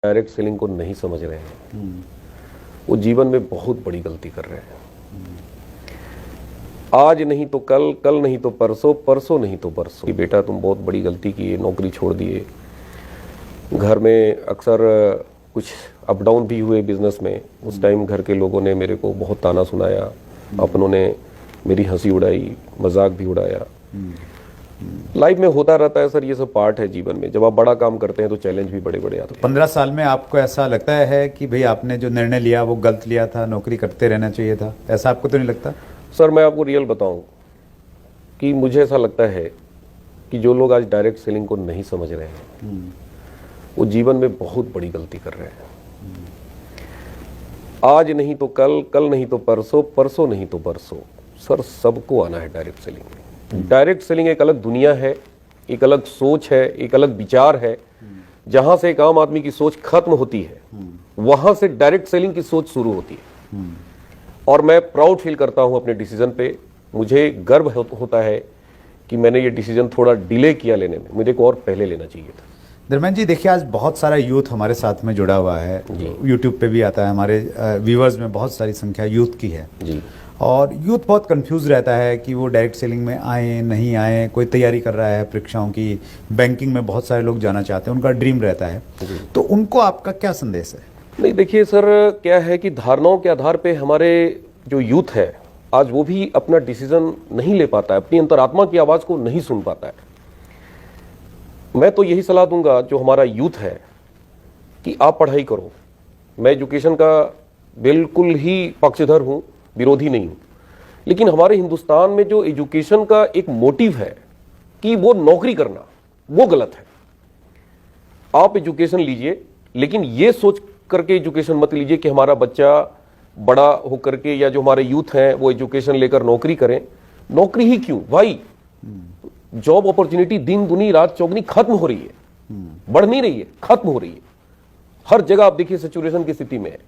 Direct selling को नहीं समझ रहे हैं, वो जीवन में बहुत बड़ी गलती कर रहे हैं। आज नहीं तो कल, कल नहीं तो परसों, परसों नहीं तो परसों कि बेटा तुम बहुत बड़ी गलती की, नौकरी छोड़ दिए। घर में अक्सर कुछ अप डाउन भी हुए बिजनेस में। उस टाइम घर के लोगों ने मेरे को बहुत ताना सुनाया, अपनों ने मेरी हंसी उड़ाई, मजाक भी उड़ाया। लाइफ में होता रहता है सर, ये सब पार्ट है जीवन में। जब आप बड़ा काम करते हैं तो चैलेंज भी बड़े बड़े आते हैं। 15 साल में आपको ऐसा लगता है कि भाई आपने जो निर्णय लिया वो गलत लिया था, नौकरी करते रहना चाहिए था, ऐसा आपको तो नहीं लगता? सर मैं आपको रियल बताऊं कि मुझे ऐसा लगता है कि जो लोग आज डायरेक्ट सेलिंग को नहीं समझ रहे हैं, वो जीवन में बहुत बड़ी गलती कर रहे हैं। आज नहीं तो कल, कल नहीं तो परसों, परसों नहीं तो परसों सर सबको आना है डायरेक्ट सेलिंग में। डायरेक्ट सेलिंग एक अलग दुनिया है, एक अलग सोच है, एक अलग विचार है। जहां से एक आम आदमी की सोच खत्म होती है, वहां से डायरेक्ट सेलिंग की सोच शुरू होती है। और मैं प्राउड फील करता हूं अपने डिसीजन पे। मुझे गर्व होता है कि मैंने ये डिसीजन थोड़ा डिले किया लेने में, मुझे को और पहले लेना चाहिए था। धर्मेंद्र जी देखिए, आज बहुत सारा यूथ हमारे साथ में जुड़ा हुआ है, यूट्यूब पे भी आता है, हमारे व्यूवर्स में बहुत सारी संख्या यूथ की है जी। और यूथ बहुत कंफ्यूज रहता है कि वो डायरेक्ट सेलिंग में आए नहीं आए। कोई तैयारी कर रहा है परीक्षाओं की, बैंकिंग में बहुत सारे लोग जाना चाहते हैं, उनका ड्रीम रहता है, तो उनको आपका क्या संदेश है? नहीं देखिए सर, क्या है कि धारणाओं के आधार पे हमारे जो यूथ है आज वो भी अपना डिसीजन नहीं ले पाता है, अपनी अंतरात्मा की आवाज को नहीं सुन पाता है। मैं तो यही सलाह दूंगा जो हमारा यूथ है कि आप पढ़ाई करो। मैं एजुकेशन का बिल्कुल ही पक्षधर हूं, विरोधी नहीं हूं, लेकिन हमारे हिंदुस्तान में जो एजुकेशन का एक मोटिव है कि वो नौकरी करना, वो गलत है। आप एजुकेशन लीजिए, लेकिन ये सोच करके एजुकेशन मत लीजिए कि हमारा बच्चा बड़ा होकर के या जो हमारे यूथ हैं वो एजुकेशन लेकर नौकरी करें। नौकरी ही क्यों भाई, जॉब अपॉर्चुनिटी दिन दुनी रात चौगनी खत्म हो रही है, बढ़ नहीं रही है, खत्म हो रही है। हर जगह आप देखिए सिचुएशन की स्थिति में है।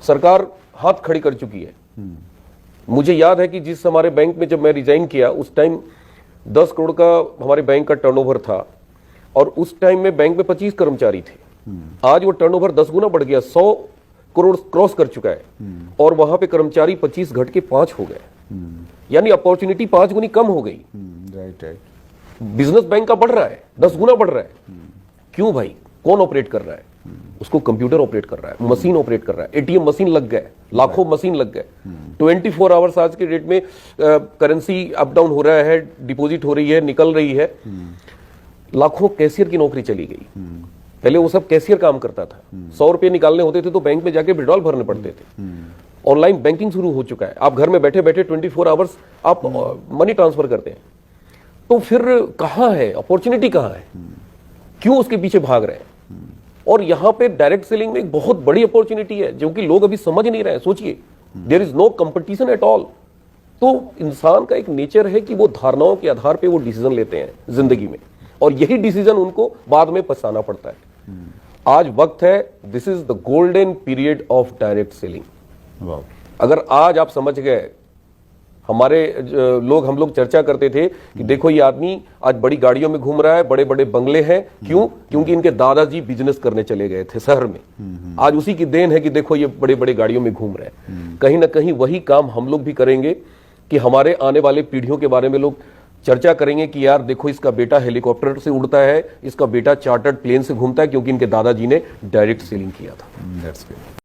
सरकार हाथ खड़ी कर चुकी है। मुझे याद है कि जिस हमारे बैंक में जब मैं रिजाइन किया उस टाइम 10 करोड़ का हमारे बैंक का टर्नओवर था और उस टाइम में बैंक में 25 कर्मचारी थे। आज वो टर्नओवर 10 गुना बढ़ गया, 100 करोड़ क्रॉस कर चुका है और वहां पे कर्मचारी 25 घट के 5 हो गए, यानी अपॉर्चुनिटी 5 गुनी कम हो गई। राइट। बिजनेस बैंक का बढ़ रहा है, 10 गुना बढ़ रहा है। क्यों भाई? कौन ऑपरेट कर रहा है उसको? कंप्यूटर ऑपरेट कर रहा है, मशीन ऑपरेट कर रहा है, एटीएम मशीन लग गए, लाखों मशीन लग गए। 24 आवर्स आज के डेट में करेंसी अप डाउन हो रहा है, डिपॉजिट हो रही है, निकल रही है। लाखों कैशियर की नौकरी चली गई। पहले वो सब कैशियर काम करता था, 100 रुपए निकालने होते थे तो बैंक में जाके विड्रॉल भरने पड़ते थे। ऑनलाइन बैंकिंग शुरू हो चुका है, आप घर में बैठे बैठे 24 आवर्स आप मनी ट्रांसफर करते हैं। तो फिर कहां है अपॉर्चुनिटी, कहां है? क्यों उसके पीछे भाग रहे हैं? और यहां पे डायरेक्ट सेलिंग में एक बहुत बड़ी अपॉर्चुनिटी है जो कि लोग अभी समझ नहीं रहे हैं। सोचिए, there is no competition at all. तो इंसान का एक नेचर है कि वो धारणाओं के आधार पे वो डिसीजन लेते हैं जिंदगी में, और यही डिसीजन उनको बाद में पछताना पड़ता है। आज वक्त है, this is the golden period of direct selling. अगर आज आप समझ गए, हमारे हम लोग चर्चा करते थे कि देखो ये आदमी आज बड़ी गाड़ियों में घूम रहा है, बड़े बड़े बंगले हैं, क्यों? क्योंकि इनके दादाजी बिजनेस करने चले गए थे शहर में। आज उसी की देन है कि देखो ये बड़े बड़े गाड़ियों में घूम रहे हैं। कहीं ना कहीं वही काम हम लोग भी करेंगे कि हमारे आने वाले पीढ़ियों के बारे में लोग चर्चा करेंगे कि यार देखो इसका बेटा हेलीकॉप्टर से उड़ता है, इसका बेटा चार्टर्ड प्लेन से घूमता है, क्योंकि इनके दादाजी ने डायरेक्ट सेलिंग किया था।